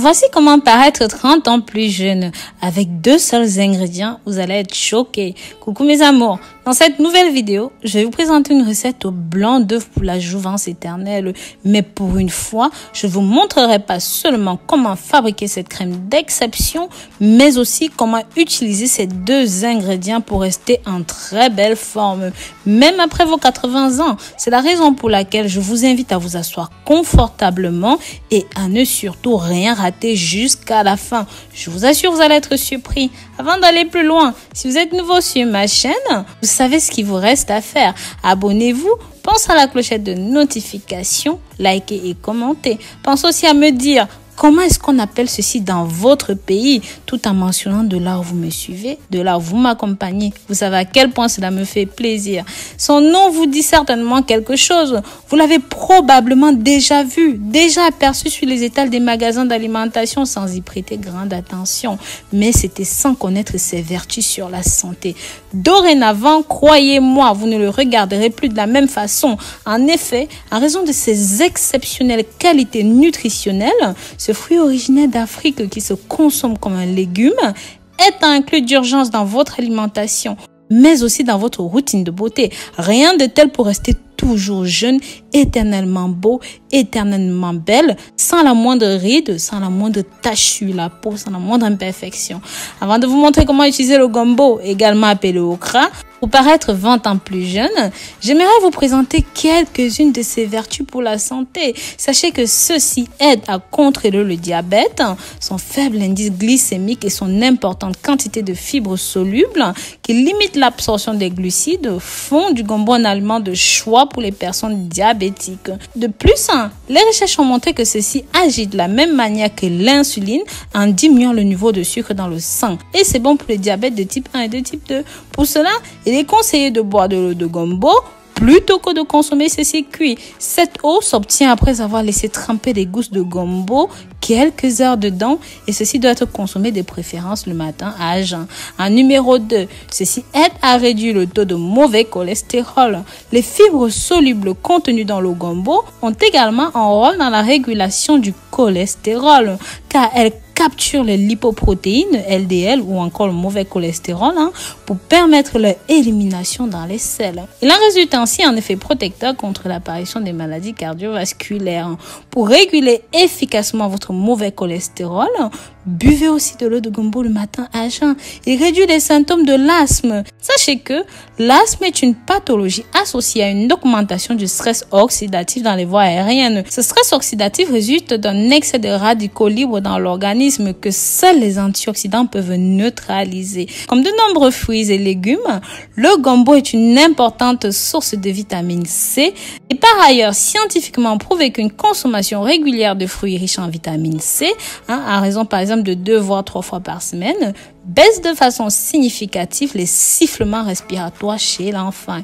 Voici comment paraître 30 ans plus jeune. Avec 2 seuls ingrédients, vous allez être choqués. Coucou mes amours, dans cette nouvelle vidéo, je vais vous présenter une recette au blanc d'œuf pour la jouvence éternelle. Mais pour une fois, je vous montrerai pas seulement comment fabriquer cette crème d'exception, mais aussi comment utiliser ces 2 ingrédients pour rester en très belle forme, même après vos 80 ans. C'est la raison pour laquelle je vous invite à vous asseoir confortablement et à ne surtout rien rater jusqu'à la fin. Je vous assure, vous allez être surpris. Avant d'aller plus loin, si vous êtes nouveau sur ma chaîne, vous savez ce qu'il vous reste à faire. Abonnez-vous, pensez à la clochette de notification, likez et commentez. Pensez aussi à me dire comment est-ce qu'on appelle ceci dans votre pays, tout en mentionnant de là où vous me suivez, de là où vous m'accompagnez. Vous savez à quel point cela me fait plaisir. Son nom vous dit certainement quelque chose. Vous l'avez probablement déjà vu, déjà aperçu sur les étals des magasins d'alimentation sans y prêter grande attention. Mais c'était sans connaître ses vertus sur la santé. Dorénavant, croyez-moi, vous ne le regarderez plus de la même façon. En effet, en raison de ses exceptionnelles qualités nutritionnelles, ce fruit originaire d'Afrique qui se consomme comme un légume est inclus d'urgence dans votre alimentation, mais aussi dans votre routine de beauté. Rien de tel pour rester toujours jeune, éternellement beau, éternellement belle, sans la moindre ride, sans la moindre tache sur la peau, sans la moindre imperfection. Avant de vous montrer comment utiliser le gombo, également appelé okra, pour paraître 20 ans plus jeune, j'aimerais vous présenter quelques-unes de ses vertus pour la santé. Sachez que ceci aide à contrôler le diabète, son faible indice glycémique et son importante quantité de fibres solubles qui limitent l'absorption des glucides font du gombo un aliment de choix pour les personnes diabétiques. De plus, les recherches ont montré que ceci agit de la même manière que l'insuline en diminuant le niveau de sucre dans le sang. Et c'est bon pour le diabète de type 1 et de type 2. Pour cela, il est conseillé de boire de l'eau de gombo plutôt que de consommer ceci cuit. Cette eau s'obtient après avoir laissé tremper des gousses de gombo quelques heures dedans et ceci doit être consommé de préférence le matin à jeun. En numéro 2, ceci aide à réduire le taux de mauvais cholestérol. Les fibres solubles contenues dans le gombo ont également un rôle dans la régulation du cholestérol car elles capturent les lipoprotéines LDL ou encore le mauvais cholestérol pour permettre leur élimination dans les selles. Il en résulte ainsi un effet protecteur contre l'apparition des maladies cardiovasculaires. Pour réguler efficacement votre mauvais cholestérol, buvez aussi de l'eau de gombo le matin à jeun. Il réduit les symptômes de l'asthme. Sachez que l'asthme est une pathologie associée à une augmentation du stress oxydatif dans les voies aériennes. Ce stress oxydatif résulte d'un excès de radicaux libres dans l'organisme que seuls les antioxydants peuvent neutraliser. Comme de nombreux fruits et légumes, le gombo est une importante source de vitamine C et par ailleurs scientifiquement prouvé qu'une consommation régulière de fruits riches en vitamine C, à raison par exemple de 2 voire 3 fois par semaine, baisse de façon significative les sifflements respiratoires chez l'enfant.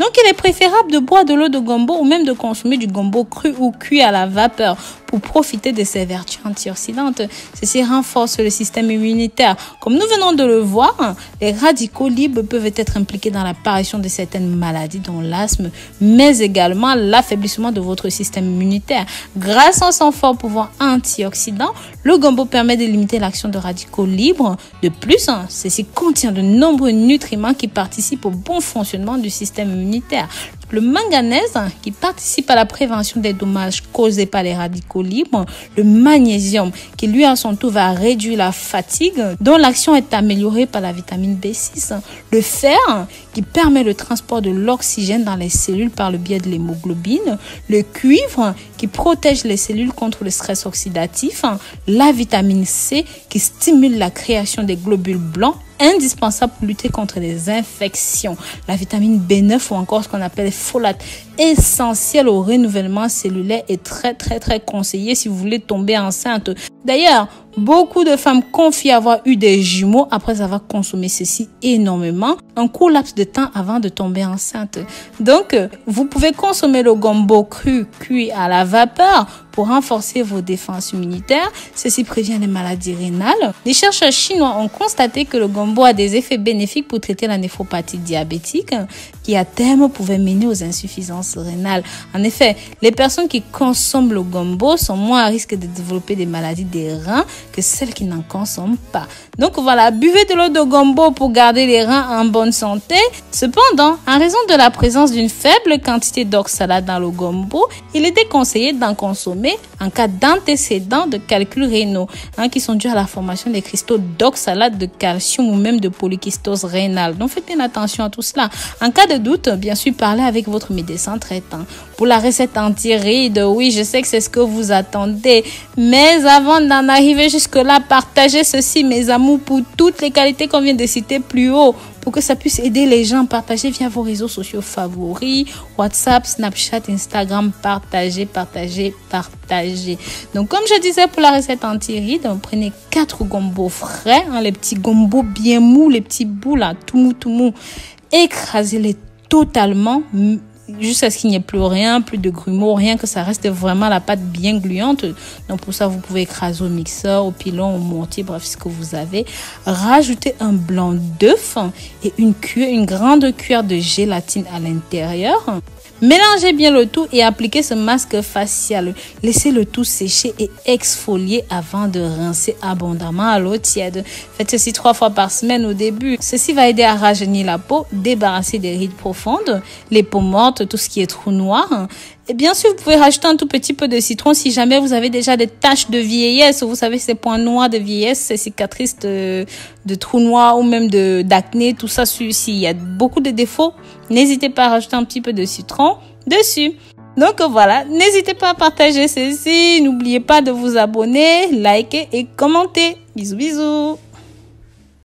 Donc il est préférable de boire de l'eau de gombo ou même de consommer du gombo cru ou cuit à la vapeur pour profiter de ses vertus antioxydantes. Ceci renforce le système immunitaire. Comme nous venons de le voir, les radicaux libres peuvent être impliqués dans l'apparition de certaines maladies dont l'asthme, mais également l'affaiblissement de votre système immunitaire. Grâce à son fort pouvoir antioxydant, le gombo permet de limiter l'action de radicaux libres. De plus, ceci contient de nombreux nutriments qui participent au bon fonctionnement du système immunitaire. Le manganèse qui participe à la prévention des dommages causés par les radicaux libres, le magnésium qui lui à son tour va réduire la fatigue dont l'action est améliorée par la vitamine B6, le fer qui permet le transport de l'oxygène dans les cellules par le biais de l'hémoglobine, le cuivre qui protège les cellules contre le stress oxydatif, la vitamine C qui stimule la création des globules blancs indispensable pour lutter contre les infections, la vitamine B9 ou encore ce qu'on appelle folate, essentiel au renouvellement cellulaire et très conseillé si vous voulez tomber enceinte. D'ailleurs, beaucoup de femmes confient avoir eu des jumeaux après avoir consommé ceci énormément, un court laps de temps avant de tomber enceinte. Donc, vous pouvez consommer le gombo cru, cuit à la vapeur pour renforcer vos défenses immunitaires. Ceci prévient les maladies rénales. Les chercheurs chinois ont constaté que le gombo a des effets bénéfiques pour traiter la néphropathie diabétique qui à terme pouvait mener aux insuffisances insuffisance rénale. En effet, les personnes qui consomment le gombo sont moins à risque de développer des maladies des reins que celles qui n'en consomment pas. Donc voilà, buvez de l'eau de gombo pour garder les reins en bonne santé. Cependant, en raison de la présence d'une faible quantité d'oxalate dans le gombo, il est déconseillé d'en consommer en cas d'antécédents de calculs rénaux qui sont dus à la formation des cristaux d'oxalate de calcium ou même de polykystose rénale. Donc faites bien attention à tout cela. En cas de doute, bien sûr, parlez avec votre médecin traitant. Pour la recette anti-rides, oui, je sais que c'est ce que vous attendez. Mais avant d'en arriver jusque-là, partagez ceci, mes amours, pour toutes les qualités qu'on vient de citer plus haut, pour que ça puisse aider les gens. Partagez via vos réseaux sociaux favoris, WhatsApp, Snapchat, Instagram, partagez. Donc, comme je disais pour la recette anti-rides, prenez 4 gombos frais, les petits gombos bien mous, les petits bouts là, tout mou. Écrasez-les totalement, jusqu'à ce qu'il n'y ait plus rien, plus de grumeaux, rien, que ça reste vraiment la pâte bien gluante. Donc pour ça, vous pouvez écraser au mixeur, au pilon, au mortier, bref, ce que vous avez. Rajoutez un blanc d'œuf et une grande cuillère de gélatine à l'intérieur. Mélangez bien le tout et appliquez ce masque facial. Laissez le tout sécher et exfolier avant de rincer abondamment à l'eau tiède. Faites ceci 3 fois par semaine au début. Ceci va aider à rajeunir la peau, débarrasser des rides profondes, les peaux mortes, tout ce qui est trou noir. Et bien sûr, vous pouvez rajouter un tout petit peu de citron si jamais vous avez déjà des taches de vieillesse. Vous savez, ces points noirs de vieillesse, ces cicatrices de trous noirs ou même d'acné, tout ça, s'il y a beaucoup de défauts, n'hésitez pas à rajouter un petit peu de citron dessus. Donc voilà, n'hésitez pas à partager ceci. N'oubliez pas de vous abonner, liker et commenter. Bisous, bisous.